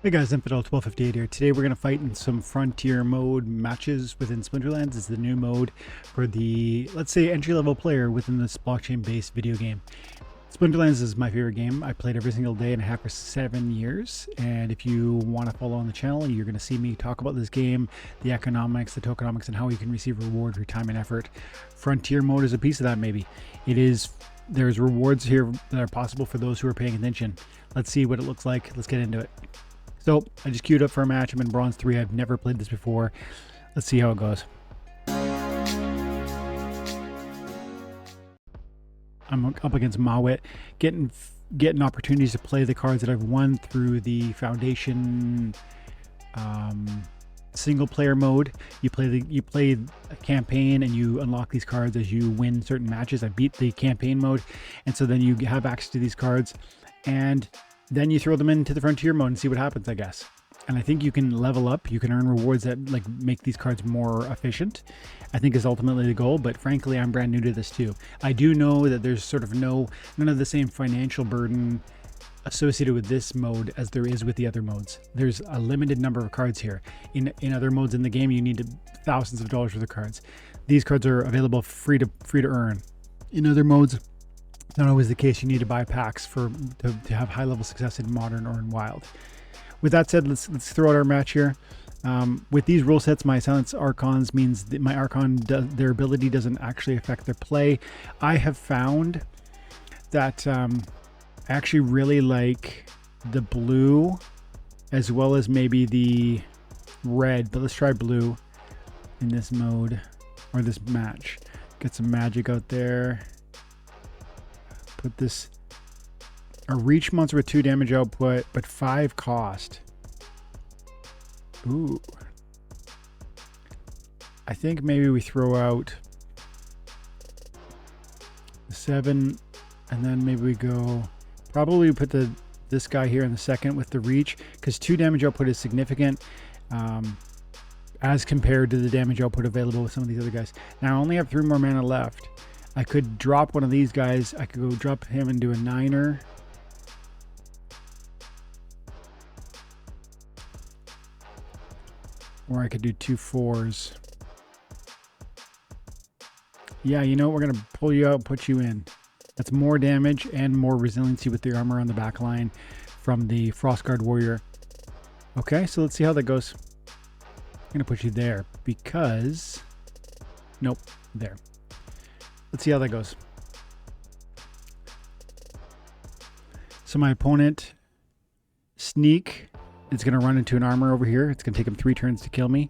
Hey guys, Infidel1258 here. Today we're going to fight in some Frontier mode matches within Splinterlands. It's the new mode for the, let's say, entry-level player within this blockchain-based video game. Splinterlands is my favorite game. I played every single day and a half for 7 years. And if you want to follow on the channel, you're going to see me talk about this game, the economics, the tokenomics, and how you can receive reward for time and effort. Frontier mode is a piece of that, maybe. There's rewards here that are possible for those who are paying attention. Let's see what it looks like. Let's get into it. So I just queued up for a match. I'm in Bronze 3. I've never played this before. Let's see how it goes. I'm up against Mawit, getting opportunities to play the cards that I've won through the Foundation single player mode. You play a campaign and you unlock these cards as you win certain matches. I beat the campaign mode, and so then you have access to these cards, and then you throw them into the Frontier mode and see what happens, I guess. And I think you can level up. You can earn rewards that make these cards more efficient, I think is ultimately the goal. But frankly, I'm brand new to this too. I do know that there's sort of none of the same financial burden associated with this mode as there is with the other modes. There's a limited number of cards here. In other modes in the game, you need thousands of dollars worth of cards. These cards are available free to earn. In other modes, not always the case. You need to buy packs to have high level success in Modern or in Wild. With that said, let's throw out our match here. With these rule sets, my Silence Archons means that my Archon, their ability doesn't actually affect their play. I have found that I actually really like the blue as well as maybe the red, but let's try blue in this mode or this match. Get some magic out there. Put this, a reach monster with 2 damage output, but 5 cost. Ooh. I think maybe we throw out 7, and then maybe we go, probably put this guy here in the second with the reach, because 2 damage output is significant as compared to the damage output available with some of these other guys. Now I only have 3 more mana left. I could drop one of these guys. I could go drop him and do a 9er. Or I could do 2 4s. Yeah, you know, we're going to pull you out and put you in. That's more damage and more resiliency with the armor on the back line from the Frostguard Warrior. Okay, so let's see how that goes. I'm going to put you there because... Nope, there. Let's see how that goes. So my opponent, Sneak, is going to run into an armor over here. It's going to take him 3 turns to kill me.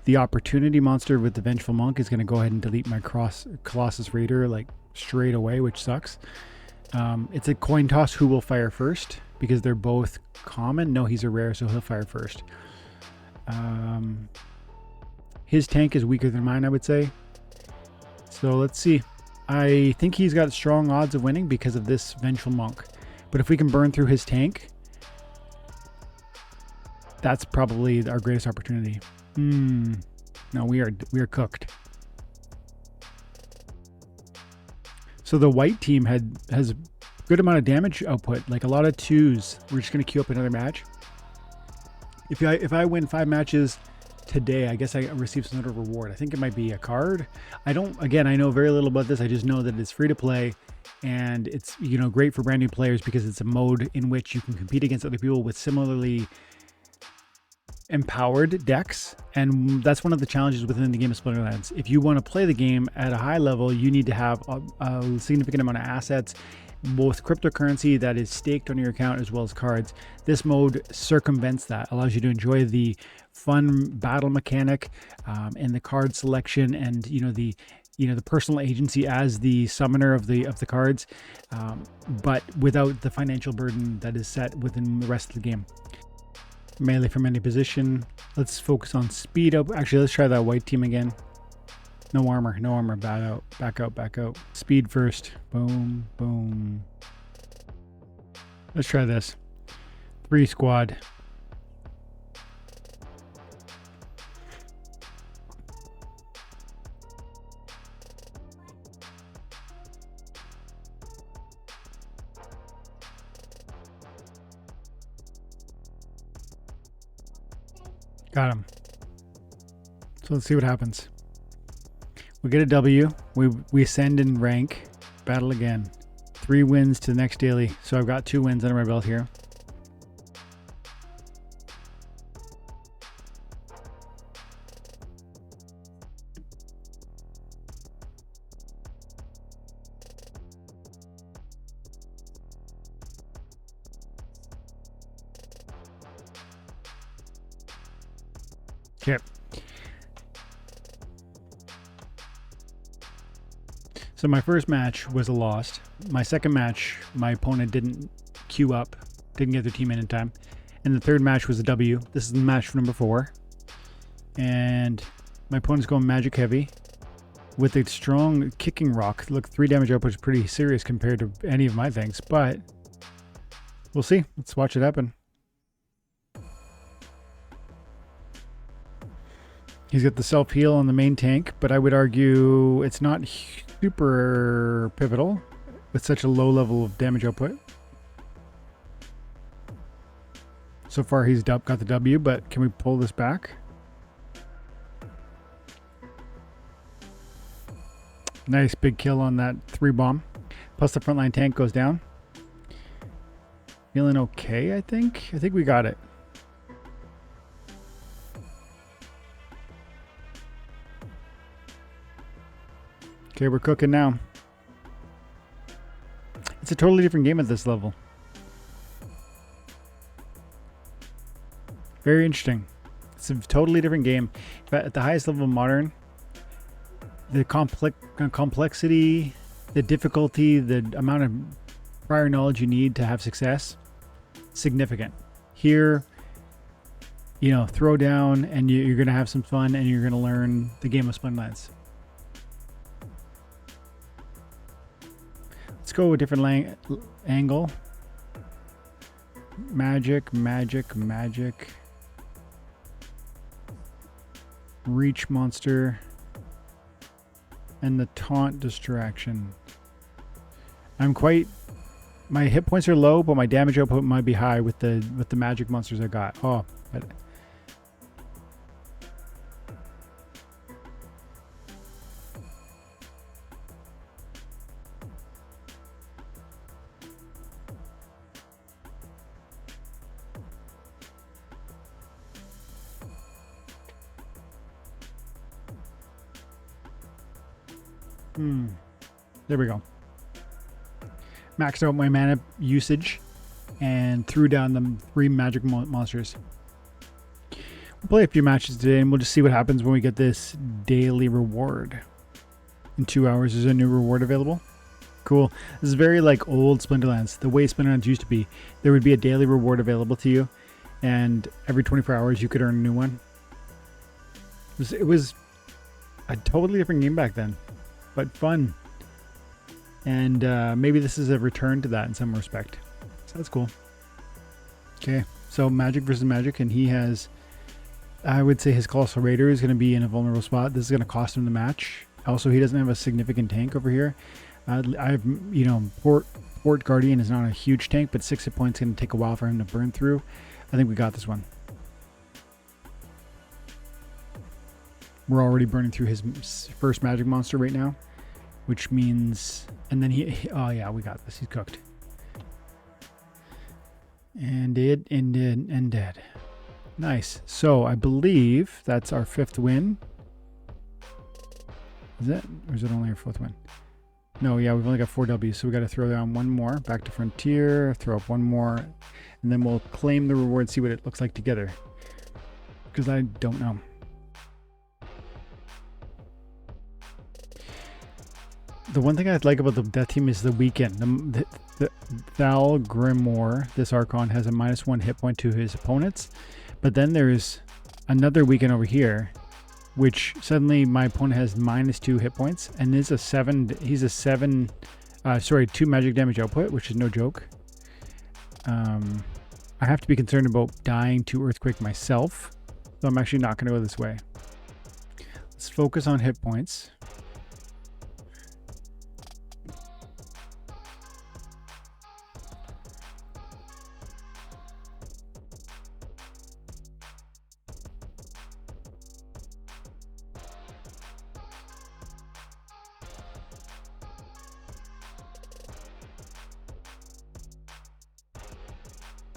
The Opportunity monster with the Vengeful Monk is going to go ahead and delete my Colossus Raider like straight away, which sucks. It's a coin toss who will fire first because they're both common. No, he's a rare, so he'll fire first. His tank is weaker than mine, I would say. So let's see. I think he's got strong odds of winning because of this Vengeful Monk. But if we can burn through his tank, that's probably our greatest opportunity. No, we are cooked. So the white team has a good amount of damage output, like a lot of 2s. We're just going to queue up another match. If I win 5 matches today, I guess I receive some sort of reward. I think it might be a card. I know very little about this. I just know that it's free to play, and it's, you know, great for brand new players because it's a mode in which you can compete against other people with similarly empowered decks. And that's one of the challenges within the game of Splinterlands. If you want to play the game at a high level, you need to have a significant amount of assets, both cryptocurrency that is staked on your account as well as cards. This mode circumvents that, allows you to enjoy the fun battle mechanic and the card selection, and the personal agency as the summoner of the cards, but without the financial burden that is set within the rest of the game. Melee from any position. Let's focus on speed up. Actually, let's try that white team again. No armor. Back out. Speed first. Boom, boom. Let's try this. 3 squad. Got him. So let's see what happens. We get a W. We ascend in rank. Battle again. 3 wins to the next daily. So I've got 2 wins under my belt here. Okay. So my first match was a loss. My second match, my opponent didn't queue up, didn't get their team in time. And the third match was a W. This is the match number 4. And my opponent's going magic heavy with a strong kicking rock. Look, 3 damage output is pretty serious compared to any of my things, but we'll see. Let's watch it happen. He's got the self-heal on the main tank, but I would argue it's not super pivotal with such a low level of damage output. So far he's got the W, but can we pull this back? Nice big kill on that 3 bomb. Plus the frontline tank goes down. Feeling okay, I think. I think we got it. Okay, we're cooking now. It's a totally different game at this level. Very interesting. It's a totally different game. But at the highest level of Modern, the complexity, the difficulty, the amount of prior knowledge you need to have success, significant. Here, you know, throw down and you're going to have some fun and you're going to learn the game of Splinterlands. Let's go a different angle. Magic. Reach monster. And the taunt distraction. My hit points are low, but my damage output might be high with the magic monsters I got. Oh, but there we go. Maxed out my mana usage and threw down the 3 magic monsters. We'll play a few matches today and we'll just see what happens when we get this daily reward. In 2 hours, there's a new reward available. Cool. This is very like old Splinterlands. The way Splinterlands used to be, there would be a daily reward available to you, and every 24 hours you could earn a new one. It was a totally different game back then, but fun. And maybe this is a return to that in some respect. So that's cool. Okay, so Magic versus Magic, and he has, I would say his Colossal Raider is going to be in a vulnerable spot. This is going to cost him the match. Also, he doesn't have a significant tank over here. I've, you know, Port Guardian is not a huge tank, but 6 hit points going to take a while for him to burn through. I think we got this one. We're already burning through his first magic monster right now, which means, and then oh yeah, we got this. He's cooked. And dead. Nice. So I believe that's our 5th win. Is that, or is it only our 4th win? No, yeah, we've only got 4 W's, so we got to throw down 1 more. Back to Frontier, throw up 1 more, and then we'll claim the reward, see what it looks like together. Because I don't know. The one thing I like about the death team is the weekend. The Thal Grimoire, this Archon, has a -1 hit point to his opponents. But then there's another weekend over here, which suddenly my opponent has -2 hit points. And he's a 2 magic damage output, which is no joke. I have to be concerned about dying to Earthquake myself. So I'm actually not going to go this way. Let's focus on hit points.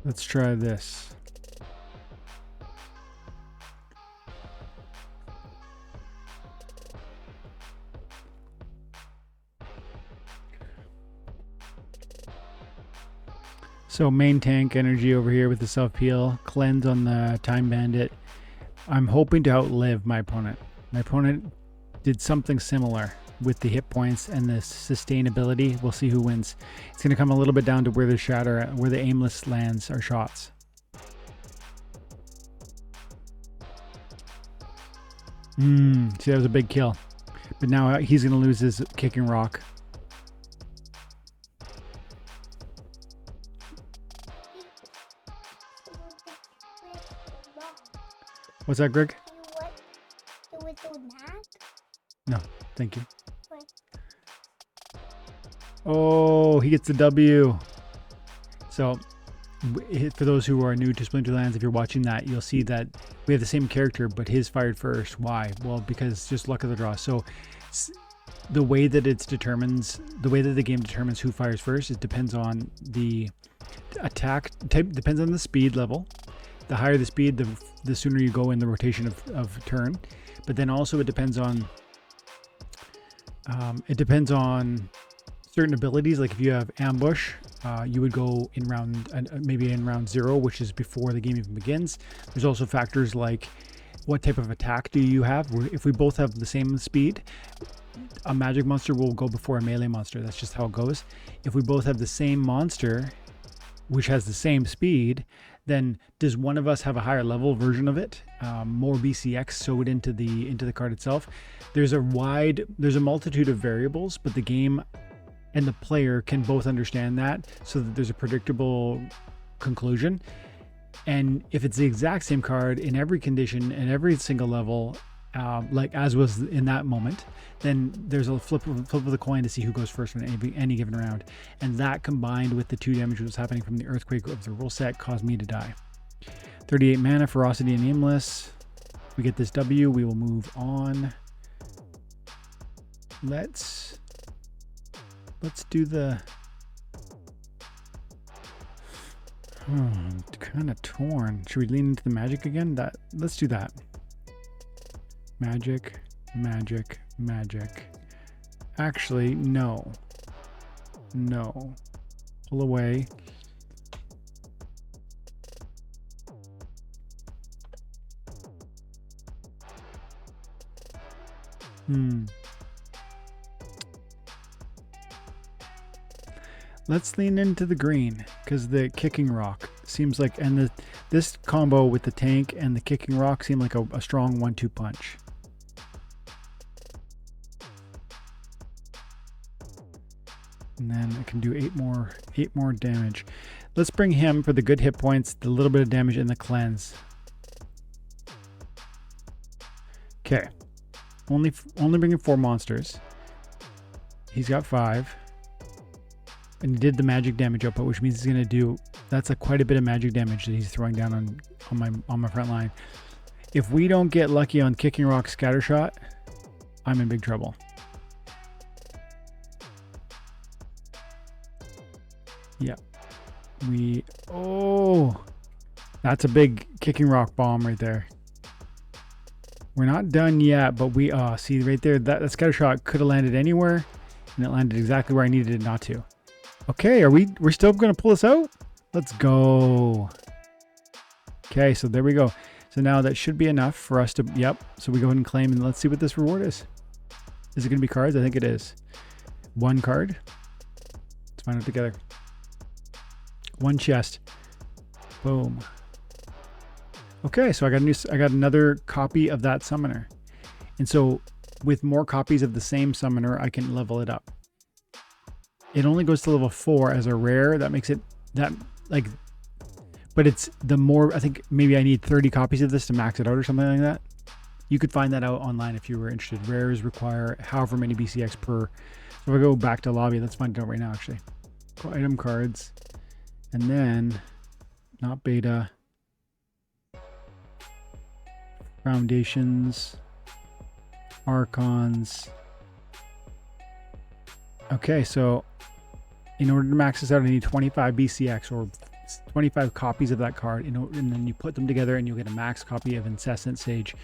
Let's try this. So main tank energy over here with the self-peel, cleanse on the Time Bandit. I'm hoping to outlive my opponent. My opponent did something similar with the hit points and the sustainability. We'll see who wins. It's going to come a little bit down to where the shatter, where the aimless lands are shots. See, that was a big kill. But now he's going to lose his kicking rock. What's that, Greg? No, thank you. Oh, he gets the W. So, for those who are new to Splinterlands, if you're watching that, you'll see that we have the same character, but his fired first. Why? Well, because just luck of the draw. So, the way that the game determines who fires first, it depends on the attack type, depends on the speed level. The higher the speed, the sooner you go in the rotation of turn. But then also it depends on certain abilities. Like if you have ambush, you would go in maybe in round 0, which is before the game even begins. There's also factors like what type of attack do you have. If we both have the same speed, a magic monster will go before a melee monster. That's just how it goes. If we both have the same monster, which has the same speed, then does one of us have a higher level version of it, more BCX sewed into the card itself? There's a multitude of variables, but the game and the player can both understand that, so that there's a predictable conclusion. And if it's the exact same card in every condition and every single level, like as was in that moment, then there's a flip of the coin to see who goes first in any given round. And that combined with the 2 damage that was happening from the earthquake of the rule set caused me to die. 38 mana, ferocity and aimless. We get this W, we will move on. Let's do the kind of torn. Should we lean into the magic again? Let's do that. Magic. Actually, no. Pull away. Let's lean into the green, because the kicking rock seems like, and this combo with the tank and the kicking rock seem like a strong 1-2 punch. And then I can do 8 more damage. Let's bring him for the good hit points, the little bit of damage, and the cleanse. Okay, only bringing 4 monsters. He's got 5. And he did the magic damage output, which means he's going to do, that's quite a bit of magic damage that he's throwing down on my front line. If we don't get lucky on kicking rock scattershot, I'm in big trouble. Yeah. That's a big kicking rock bomb right there. We're not done yet, but see right there, that scattershot could have landed anywhere, and it landed exactly where I needed it not to. Okay, we're still going to pull this out? Let's go. Okay, so there we go. So now that should be enough for us to, yep. So we go ahead and claim, and let's see what this reward is. Is it going to be cards? I think it is. 1 card. Let's find it together. 1 chest. Boom. Okay, so I got another copy of that summoner. And so with more copies of the same summoner, I can level it up. It only goes to level 4 as a rare. That makes it but it's the more, I think maybe I need 30 copies of this to max it out or something like that. You could find that out online if you were interested. Rares require however many BCX per. So if I go back to lobby, let's find it out right now actually. Go item cards, and then not beta. Foundations, Archons. Okay, so in order to max this out, I need 25 BCX or 25 copies of that card, and then you put them together and you'll get a max copy of Incessant Sage.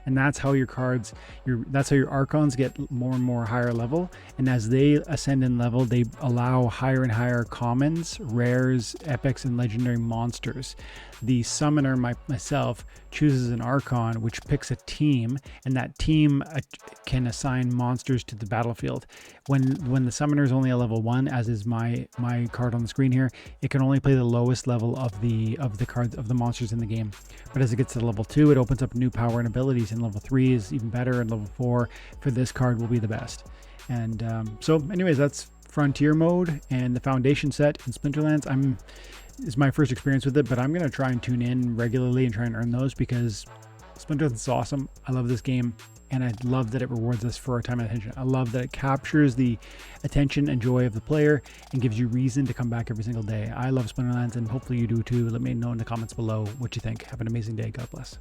And that's how your cards, that's how your Archons get more and more higher level. And as they ascend in level, they allow higher and higher commons, rares, epics, and legendary monsters. The summoner, myself, chooses an Archon, which picks a team, and that team can assign monsters to the battlefield. When the summoner is only a level 1, as is my card on the screen here, it can only play the lowest level of the cards of the monsters in the game. But as it gets to level 2, it opens up new power and abilities, and level 3 is even better, and level 4 for this card will be the best. And so anyways, that's Frontier mode and the Foundation set in Splinterlands. It's my first experience with it, but I'm going to try and tune in regularly and try and earn those, because Splinterlands is awesome. I love this game, and I love that it rewards us for our time and attention. I love that it captures the attention and joy of the player and gives you reason to come back every single day. I love Splinterlands, and hopefully you do too. Let me know in the comments below what you think. Have an amazing day. God bless.